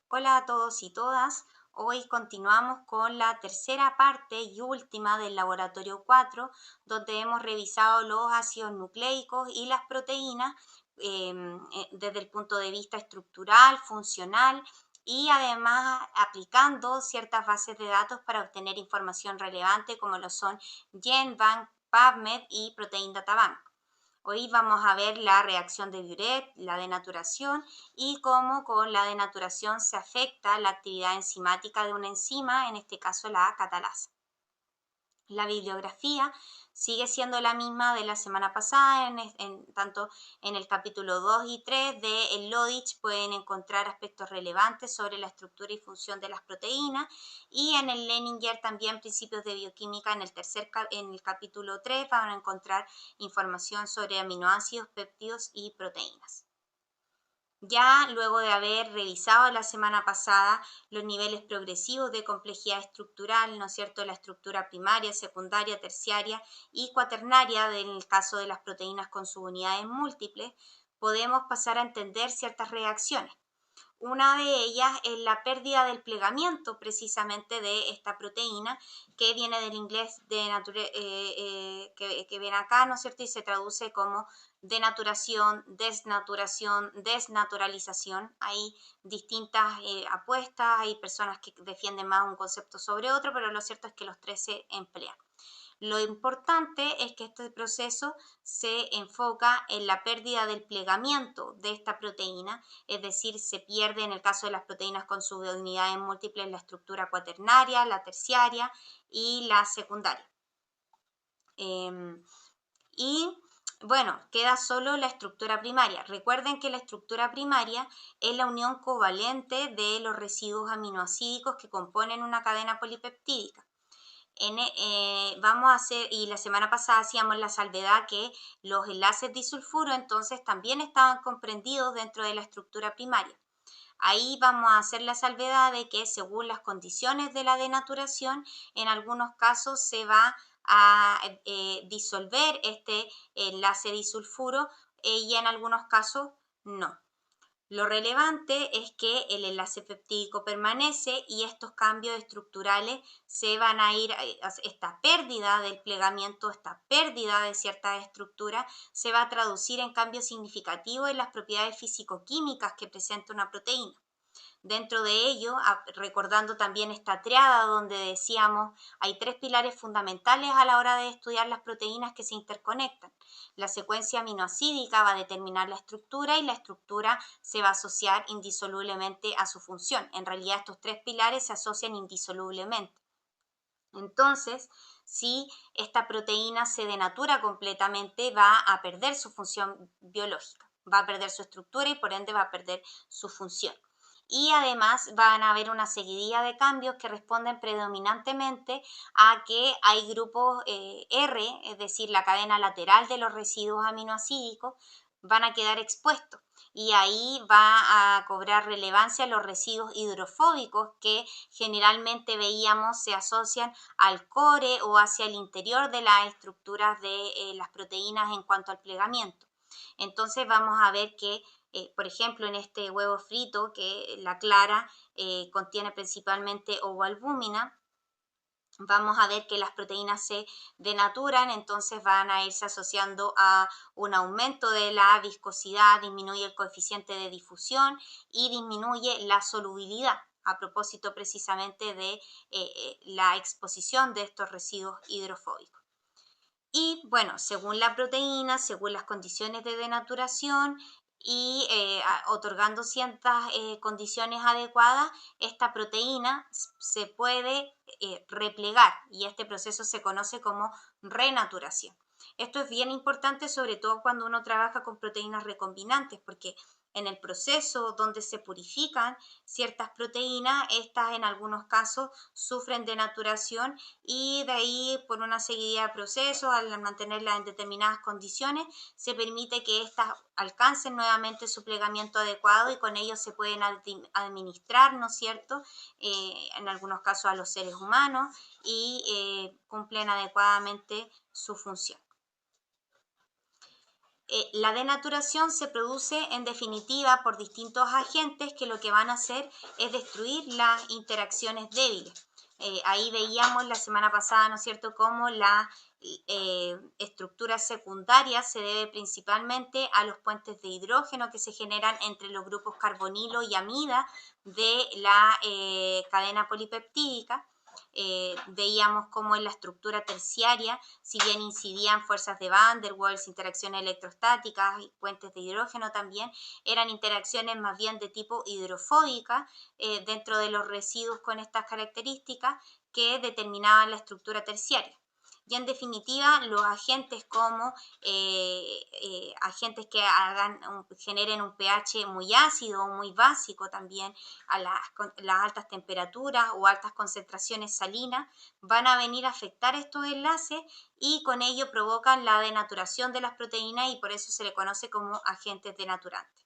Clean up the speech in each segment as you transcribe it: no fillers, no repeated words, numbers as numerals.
Hola a todos y todas. Hoy continuamos con la tercera parte y última del laboratorio 4, donde hemos revisado los ácidos nucleicos y las proteínas desde el punto de vista estructural, funcional y además aplicando ciertas bases de datos para obtener información relevante como lo son GenBank, PubMed y Protein Data Bank. Hoy vamos a ver la reacción de Biuret, la denaturación y cómo con la denaturación se afecta la actividad enzimática de una enzima, en este caso la catalasa. La bibliografía sigue siendo la misma de la semana pasada, tanto en el capítulo 2 y 3 de el LODICH pueden encontrar aspectos relevantes sobre la estructura y función de las proteínas, y en el Leninger también principios de bioquímica en el capítulo 3 van a encontrar información sobre aminoácidos, péptidos y proteínas. Ya luego de haber revisado la semana pasada los niveles progresivos de complejidad estructural, ¿no es cierto?, la estructura primaria, secundaria, terciaria y cuaternaria en el caso de las proteínas con subunidades múltiples, podemos pasar a entender ciertas reacciones. Una de ellas es la pérdida del plegamiento precisamente de esta proteína, que viene del inglés que viene acá, ¿no es cierto? Y se traduce como denaturación, desnaturación, desnaturalización. Hay distintas apuestas, hay personas que defienden más un concepto sobre otro, pero lo cierto es que los tres se emplean. Lo importante es que este proceso se enfoca en la pérdida del plegamiento de esta proteína, es decir, se pierde en el caso de las proteínas con subunidades múltiples la estructura cuaternaria, la terciaria y la secundaria. Y bueno, queda solo la estructura primaria. Recuerden que la estructura primaria es la unión covalente de los residuos aminoácidos que componen una cadena polipeptídica. Vamos a hacer, y la semana pasada hacíamos la salvedad que los enlaces disulfuro entonces también estaban comprendidos dentro de la estructura primaria. Ahí vamos a hacer la salvedad de que según las condiciones de la denaturación, en algunos casos se va a disolver este enlace disulfuro y en algunos casos no. Lo relevante es que el enlace peptídico permanece y estos cambios estructurales se van a ir, esta pérdida del plegamiento, esta pérdida de ciertas estructuras, se va a traducir en cambios significativos en las propiedades físico-químicas que presenta una proteína. Dentro de ello, recordando también esta triada donde decíamos hay tres pilares fundamentales a la hora de estudiar las proteínas que se interconectan. La secuencia aminoácidica va a determinar la estructura y la estructura se va a asociar indisolublemente a su función. En realidad estos tres pilares se asocian indisolublemente. Entonces, si esta proteína se denatura completamente, va a perder su función biológica, va a perder su estructura y por ende va a perder su función. Y además van a haber una seguidilla de cambios que responden predominantemente a que hay grupos R, es decir, la cadena lateral de los residuos aminoácidos, van a quedar expuestos. Y ahí va a cobrar relevancia los residuos hidrofóbicos que generalmente veíamos se asocian al core o hacia el interior de las estructuras de las proteínas en cuanto al plegamiento. Entonces vamos a ver que por ejemplo, en este huevo frito, que la clara contiene principalmente ovoalbúmina, vamos a ver que las proteínas se denaturan, entonces van a irse asociando a un aumento de la viscosidad, disminuye el coeficiente de difusión y disminuye la solubilidad, a propósito precisamente de la exposición de estos residuos hidrofóbicos. Y bueno, según la proteína, según las condiciones de denaturación y otorgando ciertas condiciones adecuadas, esta proteína se puede replegar y este proceso se conoce como renaturación. Esto es bien importante, sobre todo cuando uno trabaja con proteínas recombinantes, porque en el proceso donde se purifican ciertas proteínas, estas en algunos casos sufren denaturación y de ahí por una seguida de procesos, al mantenerlas en determinadas condiciones, se permite que éstas alcancen nuevamente su plegamiento adecuado y con ello se pueden administrar, ¿no es cierto?, en algunos casos a los seres humanos y cumplen adecuadamente su función. La denaturación se produce en definitiva por distintos agentes que lo que van a hacer es destruir las interacciones débiles. Ahí veíamos la semana pasada, ¿no es cierto?, cómo la estructura secundaria se debe principalmente a los puentes de hidrógeno que se generan entre los grupos carbonilo y amida de la cadena polipeptídica. Veíamos cómo en la estructura terciaria, si bien incidían fuerzas de Van der Waals, interacciones electrostáticas y puentes de hidrógeno también, eran interacciones más bien de tipo hidrofóbica dentro de los residuos con estas características que determinaban la estructura terciaria. Y en definitiva, los agentes como agentes que generen un pH muy ácido o muy básico también a las altas temperaturas o altas concentraciones salinas, van a venir a afectar estos enlaces y con ello provocan la denaturación de las proteínas y por eso se le conoce como agentes denaturantes.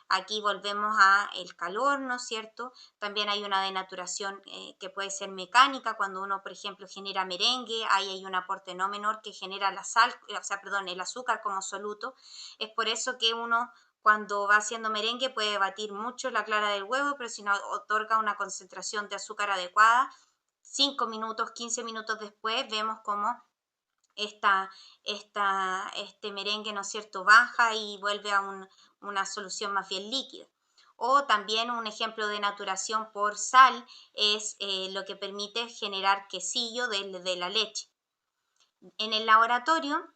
Aquí volvemos a el calor, ¿no es cierto? También hay una denaturación que puede ser mecánica, cuando uno, por ejemplo, genera merengue, ahí hay un aporte no menor que genera la sal, el azúcar como soluto. Es por eso que uno cuando va haciendo merengue puede batir mucho la clara del huevo, pero si no otorga una concentración de azúcar adecuada, 5 minutos, 15 minutos después vemos cómo este merengue, ¿no es cierto?, baja y vuelve a una solución más bien líquida. O también un ejemplo de naturación por sal es lo que permite generar quesillo de la leche. En el laboratorio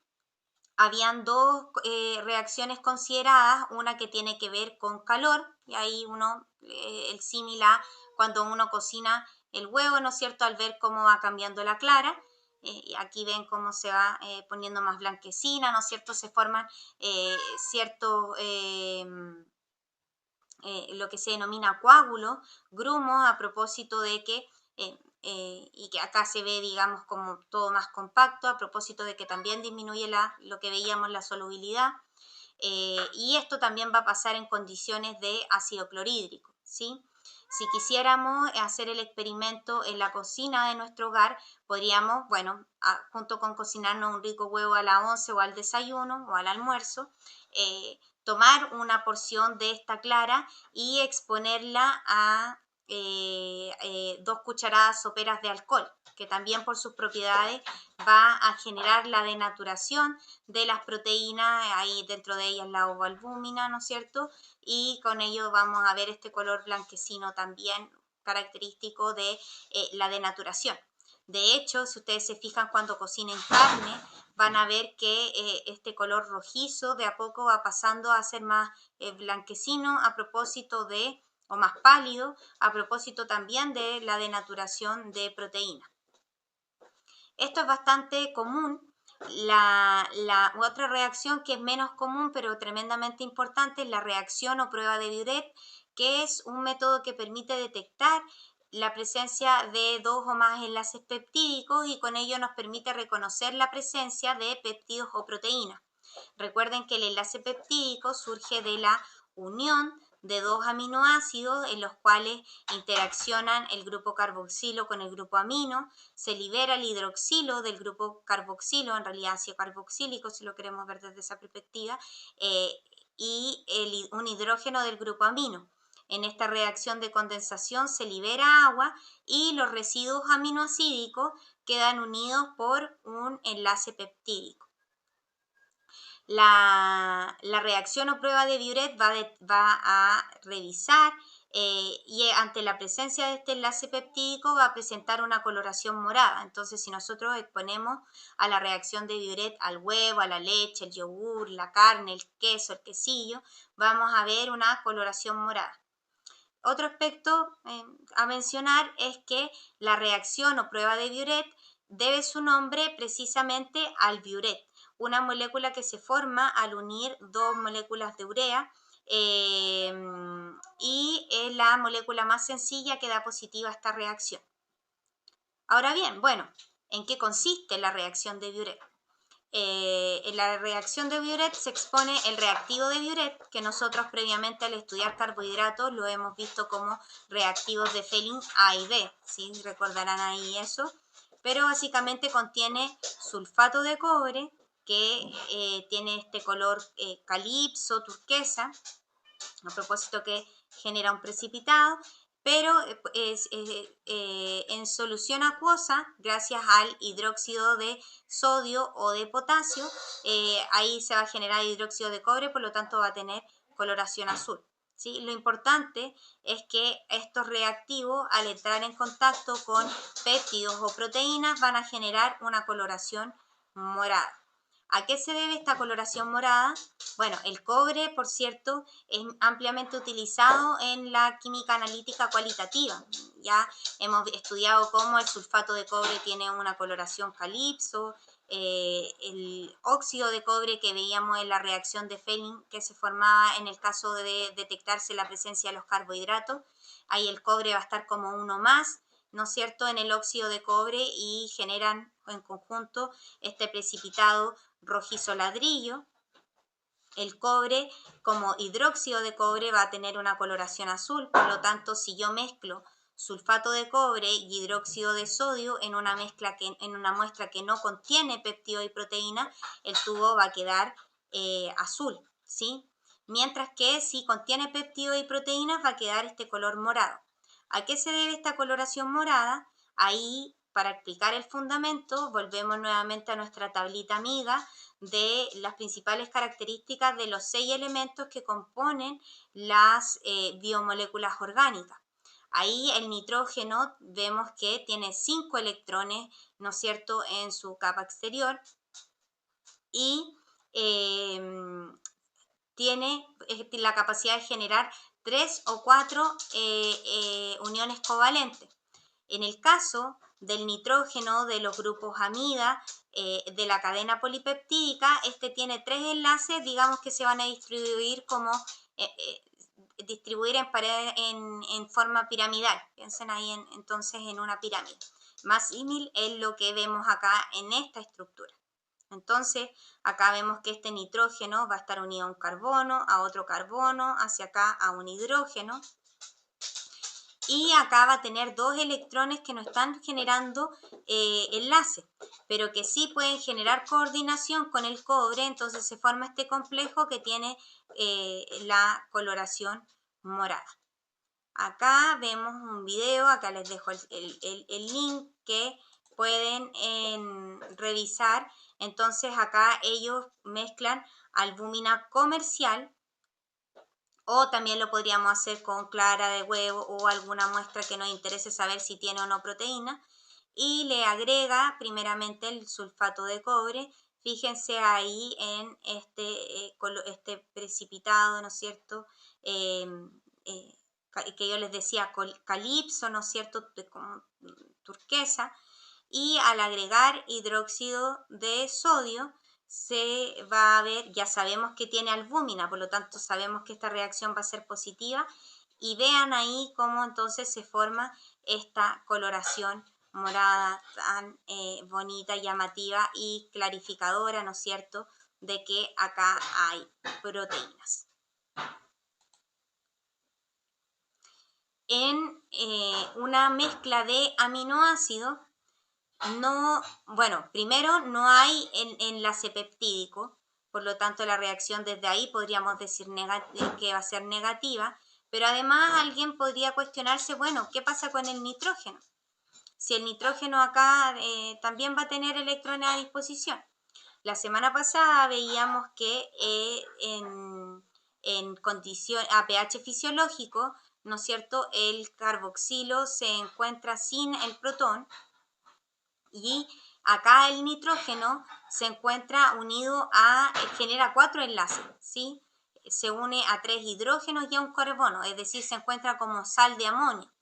habían dos reacciones consideradas, una que tiene que ver con calor, y ahí el símil a cuando uno cocina el huevo, ¿no es cierto?, al ver cómo va cambiando la clara, y aquí ven cómo se va poniendo más blanquecina, ¿no es cierto?, se forman ciertos lo que se denomina coágulo, grumos, a propósito de que, y que acá se ve, digamos, como todo más compacto, a propósito de que también disminuye lo que veíamos, la solubilidad, y esto también va a pasar en condiciones de ácido clorhídrico, ¿sí? Si quisiéramos hacer el experimento en la cocina de nuestro hogar, podríamos, bueno, junto con cocinarnos un rico huevo a la once o al desayuno o al almuerzo, tomar una porción de esta clara y exponerla a 2 cucharadas soperas de alcohol, que también por sus propiedades va a generar la denaturación de las proteínas, ahí dentro de ellas la ovalbúmina, ¿no es cierto? Y con ello vamos a ver este color blanquecino también característico de la denaturación. De hecho, si ustedes se fijan cuando cocinen carne, van a ver que este color rojizo de a poco va pasando a ser más blanquecino a propósito de, o más pálido, a propósito también de la denaturación de proteínas. Esto es bastante común. La otra reacción que es menos común pero tremendamente importante es la reacción o prueba de Biuret, que es un método que permite detectar la presencia de 2 o más enlaces peptídicos y con ello nos permite reconocer la presencia de péptidos o proteínas. Recuerden que el enlace peptídico surge de la unión de 2 aminoácidos en los cuales interaccionan el grupo carboxilo con el grupo amino, se libera el hidroxilo del grupo carboxilo, en realidad ácido carboxílico si lo queremos ver desde esa perspectiva, y un hidrógeno del grupo amino. En esta reacción de condensación se libera agua y los residuos aminoacídicos quedan unidos por un enlace peptídico. La reacción o prueba de Biuret va a revisar y ante la presencia de este enlace peptídico va a presentar una coloración morada. Entonces, si nosotros exponemos a la reacción de Biuret al huevo, a la leche, el yogur, la carne, el queso, el quesillo, vamos a ver una coloración morada. Otro aspecto a mencionar es que la reacción o prueba de Biuret debe su nombre precisamente al Biuret, una molécula que se forma al unir 2 moléculas de urea y es la molécula más sencilla que da positiva a esta reacción. Ahora bien, bueno, ¿en qué consiste la reacción de Biuret? En la reacción de Biuret se expone el reactivo de Biuret, que nosotros previamente al estudiar carbohidratos lo hemos visto como reactivos de Fehling A y B, ¿sí? Recordarán ahí eso, pero básicamente contiene sulfato de cobre, que tiene este color calipso, turquesa, a propósito que genera un precipitado, pero en solución acuosa, gracias al hidróxido de sodio o de potasio, ahí se va a generar hidróxido de cobre, por lo tanto va a tener coloración azul. ¿Sí? Lo importante es que estos reactivos, al entrar en contacto con péptidos o proteínas, van a generar una coloración morada. ¿A qué se debe esta coloración morada? Bueno, el cobre, por cierto, es ampliamente utilizado en la química analítica cualitativa. Ya hemos estudiado cómo el sulfato de cobre tiene una coloración calipso, el óxido de cobre que veíamos en la reacción de Fehling que se formaba en el caso de detectarse la presencia de los carbohidratos. Ahí el cobre va a estar como uno más, ¿no es cierto?, en el óxido de cobre y generan en conjunto este precipitado rojizo ladrillo. El cobre como hidróxido de cobre va a tener una coloración azul, por lo tanto si yo mezclo sulfato de cobre y hidróxido de sodio en una muestra que no contiene péptido y proteína, el tubo va a quedar azul, ¿sí? Mientras que si contiene péptido y proteínas va a quedar este color morado. ¿A qué se debe esta coloración morada? Ahí, para explicar el fundamento, volvemos nuevamente a nuestra tablita amiga de las principales características de los 6 elementos que componen las biomoléculas orgánicas. Ahí el nitrógeno vemos que tiene 5 electrones, ¿no es cierto?, en su capa exterior y tiene la capacidad de generar 3 o 4 uniones covalentes. En el caso del nitrógeno de los grupos amida de la cadena polipeptídica, este tiene 3 enlaces, digamos que se van a distribuir como en forma piramidal. Piensen ahí entonces en una pirámide. Más símil es lo que vemos acá en esta estructura. Entonces, acá vemos que este nitrógeno va a estar unido a un carbono, a otro carbono, hacia acá a un hidrógeno. Y acá va a tener 2 electrones que no están generando enlace, pero que sí pueden generar coordinación con el cobre, entonces se forma este complejo que tiene la coloración morada. Acá vemos un video, acá les dejo el link que pueden revisar. Entonces acá ellos mezclan albúmina comercial, o también lo podríamos hacer con clara de huevo o alguna muestra que nos interese saber si tiene o no proteína, y le agrega primeramente el sulfato de cobre. Fíjense ahí en este precipitado, ¿no es cierto?, que yo les decía calipso, ¿no es cierto?, como turquesa, y al agregar hidróxido de sodio se va a ver, ya sabemos que tiene albúmina, por lo tanto sabemos que esta reacción va a ser positiva, y vean ahí cómo entonces se forma esta coloración morada tan bonita, llamativa y clarificadora, ¿no es cierto?, de que acá hay proteínas. En una mezcla de aminoácidos, primero no hay enlace peptídico, por lo tanto la reacción desde ahí podríamos decir que va a ser negativa, pero además alguien podría cuestionarse, bueno, ¿qué pasa con el nitrógeno? Si el nitrógeno acá también va a tener electrones a disposición. La semana pasada veíamos que en condición a pH fisiológico, ¿no es cierto?, el carboxilo se encuentra sin el protón, y acá el nitrógeno se encuentra unido genera 4 enlaces, ¿sí? Se une a 3 hidrógenos y a un carbono, es decir, se encuentra como sal de amonio.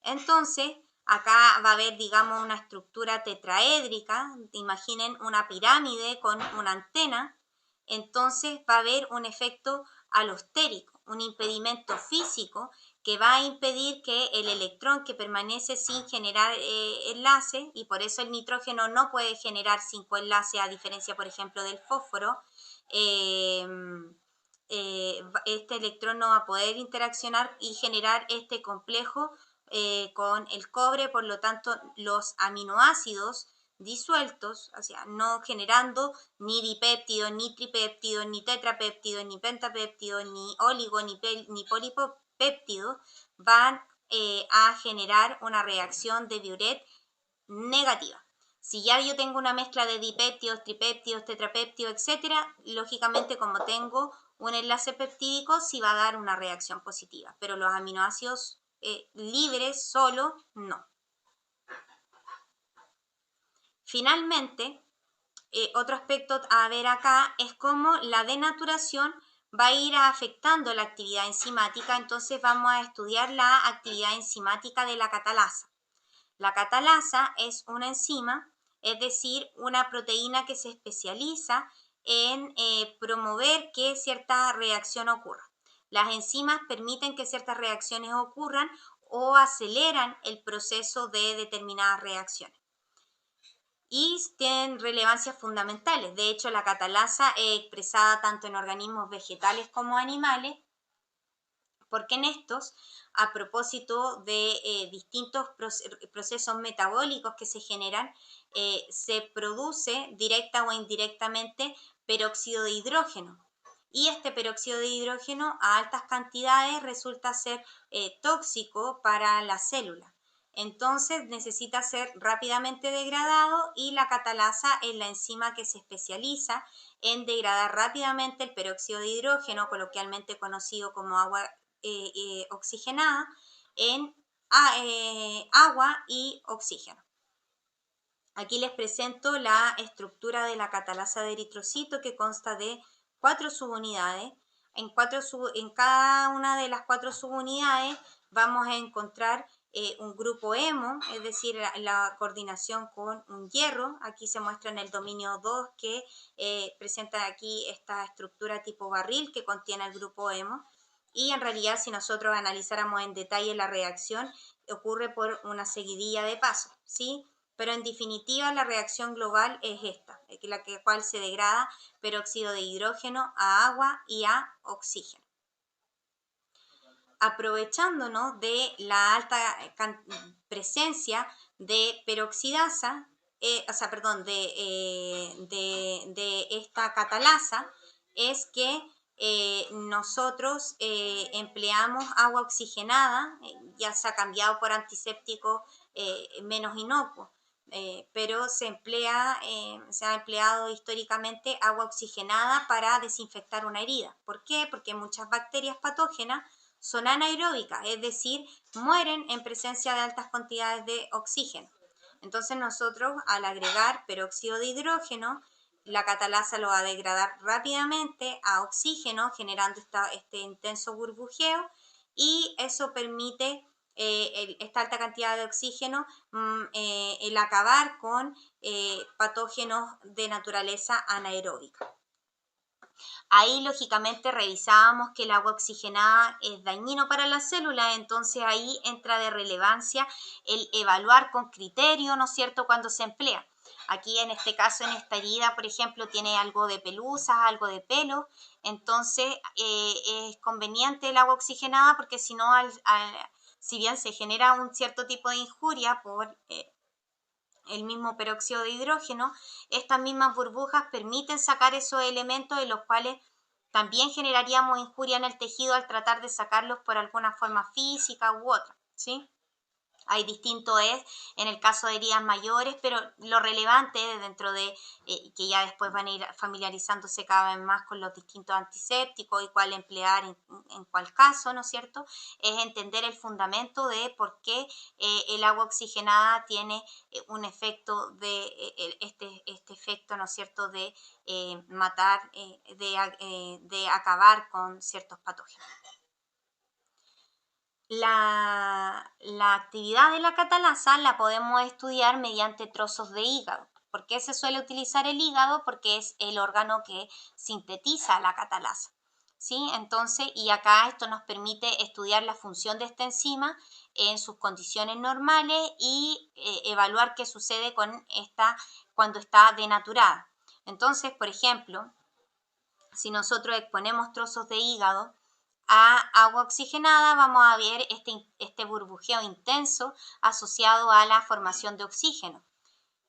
Entonces, acá va a haber, digamos, una estructura tetraédrica, imaginen una pirámide con una antena, entonces va a haber un efecto alostérico, un impedimento físico que va a impedir que el electrón que permanece sin generar enlace, y por eso el nitrógeno no puede generar 5 enlaces a diferencia, por ejemplo, del fósforo, este electrón no va a poder interaccionar y generar este complejo con el cobre, por lo tanto los aminoácidos disueltos, o sea, no generando ni dipéptidos, ni tripéptidos, ni tetrapéptidos, ni pentapéptidos, ni oligo, ni polipéptidos, van a generar una reacción de Biuret negativa. Si ya yo tengo una mezcla de dipéptidos, tripéptidos, tetrapéptidos, etcétera, lógicamente como tengo un enlace peptídico, sí va a dar una reacción positiva, pero los aminoácidos libres solo no. Finalmente, otro aspecto a ver acá es cómo la denaturación va a ir afectando la actividad enzimática, entonces vamos a estudiar la actividad enzimática de la catalasa. La catalasa es una enzima, es decir, una proteína que se especializa en promover que cierta reacción ocurra. Las enzimas permiten que ciertas reacciones ocurran o aceleran el proceso de determinadas reacciones. Y tienen relevancias fundamentales. De hecho, la catalasa es expresada tanto en organismos vegetales como animales, porque en estos, a propósito de distintos procesos metabólicos que se generan, se produce directa o indirectamente peróxido de hidrógeno. Y este peróxido de hidrógeno a altas cantidades resulta ser tóxico para la célula. Entonces necesita ser rápidamente degradado y la catalasa es la enzima que se especializa en degradar rápidamente el peróxido de hidrógeno, coloquialmente conocido como agua oxigenada, en agua y oxígeno. Aquí les presento la estructura de la catalasa de eritrocito, que consta de 4 subunidades. En cada una de las 4 subunidades vamos a encontrar un grupo hemo, es decir, la coordinación con un hierro. Aquí se muestra en el dominio 2 que presenta aquí esta estructura tipo barril que contiene el grupo hemo. Y en realidad, si nosotros analizáramos en detalle la reacción, ocurre por una seguidilla de pasos, ¿sí? Pero en definitiva la reacción global es esta, la cual se degrada peróxido de hidrógeno a agua y a oxígeno. Aprovechándonos de la alta presencia de peroxidasa, de esta catalasa, es que nosotros empleamos agua oxigenada, ya se ha cambiado por antiséptico menos inocuo. Pero se ha empleado históricamente agua oxigenada para desinfectar una herida. ¿Por qué? Porque muchas bacterias patógenas son anaeróbicas, es decir, mueren en presencia de altas cantidades de oxígeno. Entonces nosotros, al agregar peróxido de hidrógeno, la catalasa lo va a degradar rápidamente a oxígeno, generando este intenso burbujeo, y eso permite esta alta cantidad de oxígeno, el acabar con patógenos de naturaleza anaeróbica. Ahí lógicamente revisábamos que el agua oxigenada es dañino para la célula, entonces ahí entra de relevancia el evaluar con criterio, ¿no es cierto?, cuando se emplea. Aquí en este caso, en esta herida, por ejemplo, tiene algo de pelusas, algo de pelo, entonces es conveniente el agua oxigenada porque si no, si bien se genera un cierto tipo de injuria por el mismo peróxido de hidrógeno, estas mismas burbujas permiten sacar esos elementos de los cuales también generaríamos injuria en el tejido al tratar de sacarlos por alguna forma física u otra, ¿sí? Hay distinto en el caso de heridas mayores, pero lo relevante dentro de que ya después van a ir familiarizándose cada vez más con los distintos antisépticos y cuál emplear en cuál caso, ¿no es cierto? Es entender el fundamento de por qué el agua oxigenada tiene un efecto este efecto, ¿no es cierto?, de matar, de acabar con ciertos patógenos. La actividad de la catalasa la podemos estudiar mediante trozos de hígado. ¿Por qué se suele utilizar el hígado? Porque es el órgano que sintetiza la catalasa, ¿sí? Entonces, y acá esto nos permite estudiar la función de esta enzima en sus condiciones normales y evaluar qué sucede con esta cuando está denaturada. Entonces, por ejemplo, si nosotros exponemos trozos de hígado a agua oxigenada, vamos a ver este burbujeo intenso asociado a la formación de oxígeno.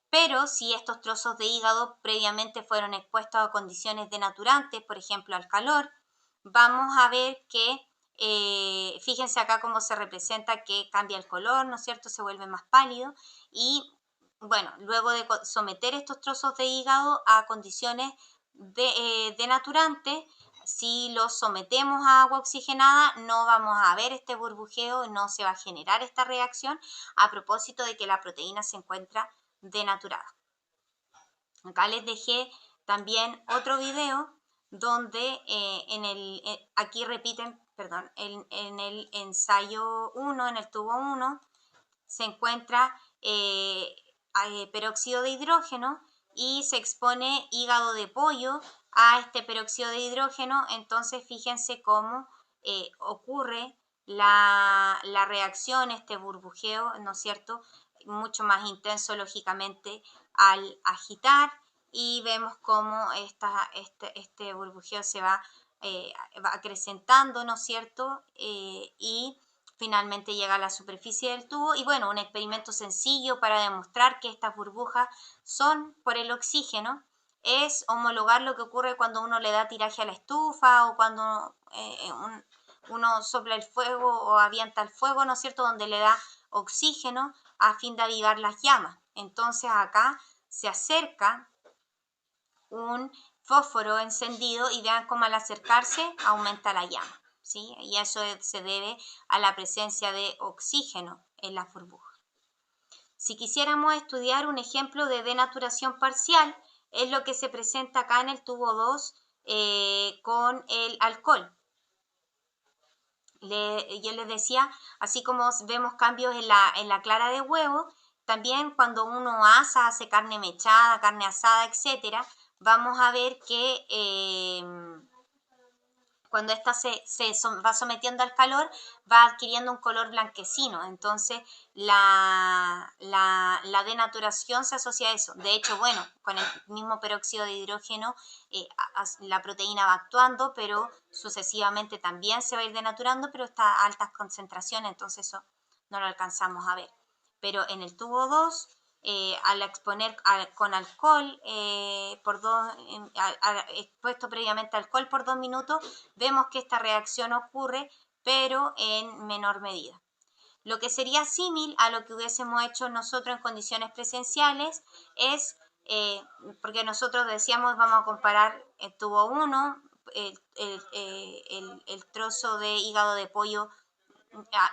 Pero si estos trozos de hígado previamente fueron expuestos a condiciones denaturantes, por ejemplo al calor, vamos a ver que, fíjense acá cómo se representa que cambia el color, ¿no es cierto? Se vuelve más pálido y, bueno, luego de someter estos trozos de hígado a condiciones denaturantes, si los sometemos a agua oxigenada, no vamos a ver este burbujeo, no se va a generar esta reacción a propósito de que la proteína se encuentra denaturada. Acá les dejé también otro video donde aquí repiten, perdón, en el ensayo 1, en el tubo 1, se encuentra peróxido de hidrógeno y se expone hígado de pollo a este peróxido de hidrógeno. Entonces fíjense cómo ocurre la reacción, este burbujeo, ¿no es cierto? Mucho más intenso lógicamente al agitar y vemos cómo este burbujeo se va acrecentando, ¿no es cierto? Y finalmente llega a la superficie del tubo y bueno, un experimento sencillo para demostrar que estas burbujas son por el oxígeno es homologar lo que ocurre cuando uno le da tiraje a la estufa o cuando uno sopla el fuego o avienta el fuego, ¿no es cierto?, donde le da oxígeno a fin de avivar las llamas. Entonces acá se acerca un fósforo encendido y vean cómo al acercarse aumenta la llama, ¿sí? Y eso se debe a la presencia de oxígeno en las burbujas. Si quisiéramos estudiar un ejemplo de denaturación parcial, es lo que se presenta acá en el tubo 2 con el alcohol. Yo les decía, así como vemos cambios en la clara de huevo, también cuando uno hace carne mechada, carne asada, etcétera, vamos a ver que cuando ésta va sometiendo al calor, va adquiriendo un color blanquecino. Entonces, la denaturación se asocia a eso. De hecho, bueno, con el mismo peróxido de hidrógeno, la proteína va actuando, pero sucesivamente también se va a ir denaturando, pero está a altas concentraciones, entonces eso no lo alcanzamos a ver. Pero en el tubo 2, al exponer con alcohol, expuesto previamente alcohol por 2 minutos, vemos que esta reacción ocurre, pero en menor medida. Lo que sería símil a lo que hubiésemos hecho nosotros en condiciones presenciales es, porque nosotros decíamos vamos a comparar el tubo 1, el trozo de hígado de pollo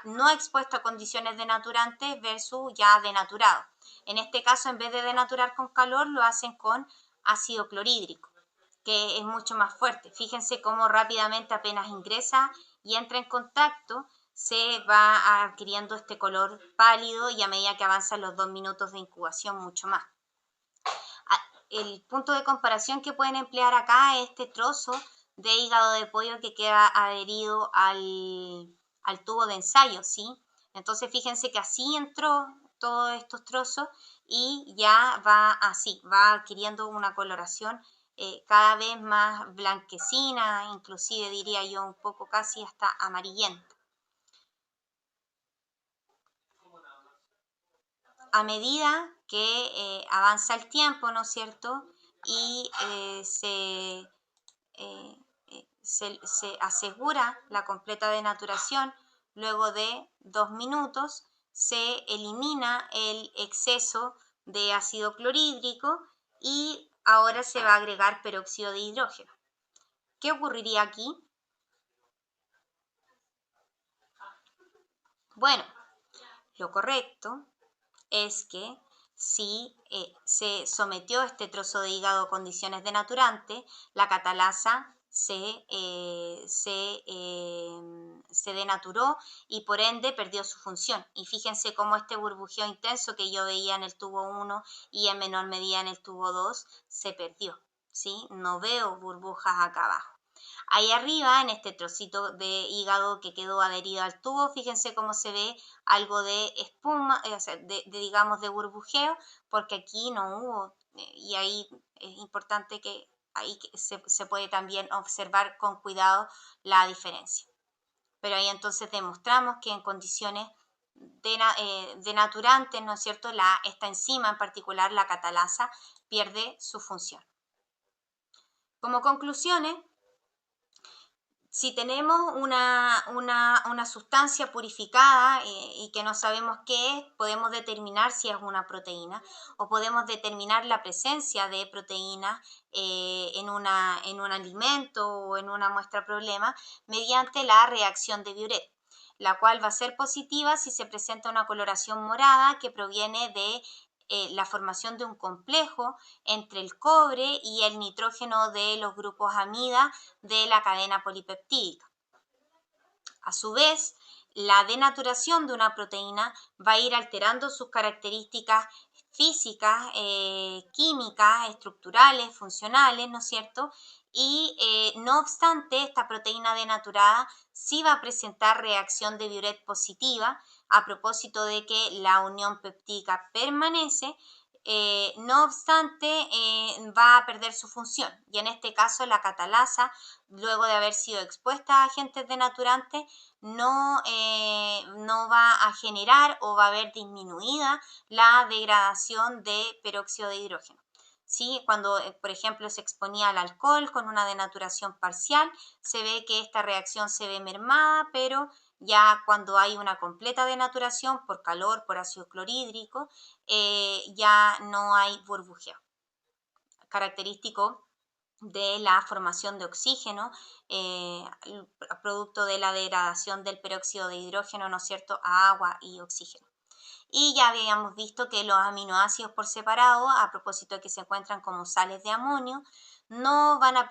no expuesto a condiciones denaturantes versus ya denaturado. En este caso, en vez de denaturar con calor, lo hacen con ácido clorhídrico, que es mucho más fuerte. Fíjense cómo rápidamente apenas ingresa y entra en contacto, se va adquiriendo este color pálido y a medida que avanzan los 2 minutos de incubación, mucho más. El punto de comparación que pueden emplear acá es este trozo de hígado de pollo que queda adherido al tubo de ensayo, ¿sí? Entonces fíjense que así entró todos estos trozos y ya va así, va adquiriendo una coloración cada vez más blanquecina, inclusive diría yo un poco casi hasta amarillenta. A medida que avanza el tiempo, ¿no es cierto? Y se asegura la completa denaturación, luego de 2 minutos se elimina el exceso de ácido clorhídrico y ahora se va a agregar peróxido de hidrógeno. ¿Qué ocurriría aquí? Bueno, lo correcto es que si se sometió este trozo de hígado a condiciones denaturantes, la catalasa se denaturó y por ende perdió su función. Y fíjense cómo este burbujeo intenso que yo veía en el tubo 1 y en menor medida en el tubo 2 se perdió, ¿sí? No veo burbujas acá abajo. Ahí arriba, en este trocito de hígado que quedó adherido al tubo, fíjense cómo se ve algo de espuma, o sea, digamos de burbujeo, porque aquí no hubo, y ahí es importante que ahí se puede también observar con cuidado la diferencia. Pero ahí entonces demostramos que en condiciones denaturantes, ¿no es cierto? Esta enzima en particular, la catalasa, pierde su función. Como conclusiones, si tenemos una sustancia purificada y que no sabemos qué es, podemos determinar si es una proteína o podemos determinar la presencia de proteínas en un alimento o en una muestra problema mediante la reacción de Biuret, la cual va a ser positiva si se presenta una coloración morada que proviene de la formación de un complejo entre el cobre y el nitrógeno de los grupos amida de la cadena polipeptídica. A su vez, la denaturación de una proteína va a ir alterando sus características físicas, químicas, estructurales, funcionales, ¿no es cierto? Y no obstante, esta proteína denaturada sí va a presentar reacción de Biuret positiva a propósito de que la unión peptídica permanece, no obstante, va a perder su función y en este caso la catalasa, luego de haber sido expuesta a agentes denaturantes, no va a generar o va a haber disminuida la degradación de peróxido de hidrógeno. ¿Sí? Cuando, por ejemplo, se exponía al alcohol con una denaturación parcial, se ve que esta reacción se ve mermada, pero ya cuando hay una completa denaturación por calor, por ácido clorhídrico, ya no hay burbujeo. Característico de la formación de oxígeno, producto de la degradación del peróxido de hidrógeno, ¿no es cierto?, a agua y oxígeno. Y ya habíamos visto que los aminoácidos por separado, a propósito de que se encuentran como sales de amonio, no van a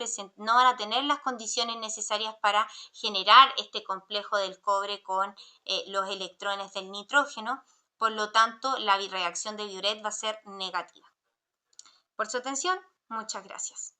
tener las condiciones necesarias para generar este complejo del cobre con los electrones del nitrógeno. Por lo tanto, la reacción de Biuret va a ser negativa. Por su atención, muchas gracias.